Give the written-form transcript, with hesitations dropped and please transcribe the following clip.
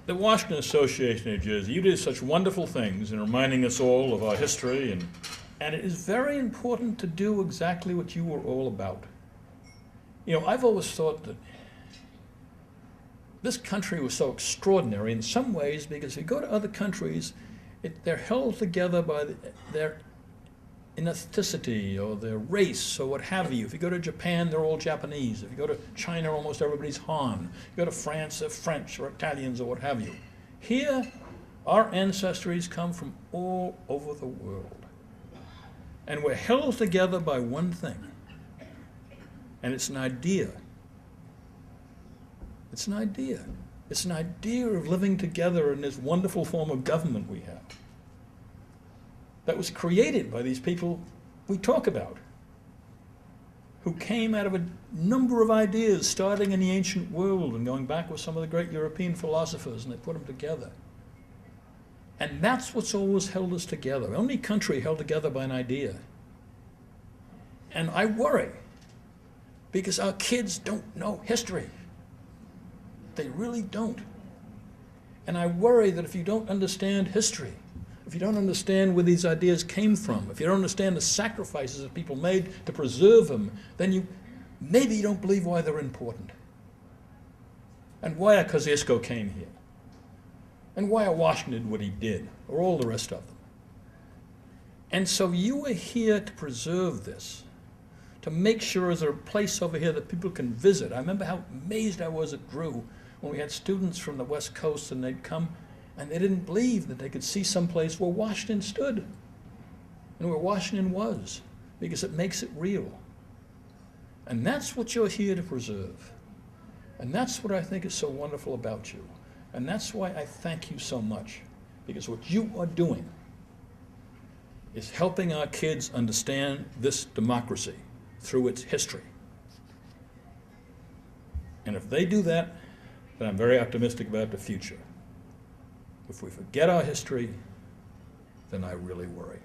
The Washington Association of New Jersey, you did such wonderful things in reminding us all of our history, and it is very important to do exactly what you were all about. You know, I've always thought that this country was so extraordinary in some ways because if you go to other countries, they're held together by their ethnicity or their race or what have you. If you go to Japan, they're all Japanese. If you go to China, almost everybody's Han. If you go to France, they're French or Italians or what have you. Here, our ancestries come from all over the world. And we're held together by one thing, and it's an idea. It's an idea. It's an idea of living together in this wonderful form of government we have that was created by these people we talk about, who came out of a number of ideas starting in the ancient world and going back with some of the great European philosophers, and they put them together. And that's what's always held us together. The only country held together by an idea. And I worry, because our kids don't know history. They really don't. And I worry that if you don't understand history, if you don't understand where these ideas came from, if you don't understand the sacrifices that people made to preserve them, then maybe you don't believe why they're important. And why Kosciusko came here. And why Washington did what he did, or all the rest of them. And so you are here to preserve this, to make sure there's a place over here that people can visit. I remember how amazed I was at Drew when we had students from the West Coast and they'd come and they didn't believe that they could see someplace where Washington stood and where Washington was, because it makes it real. And that's what you're here to preserve. And that's what I think is so wonderful about you. And that's why I thank you so much, because what you are doing is helping our kids understand this democracy through its history. And if they do that, then I'm very optimistic about the future. If we forget our history, then I really worry.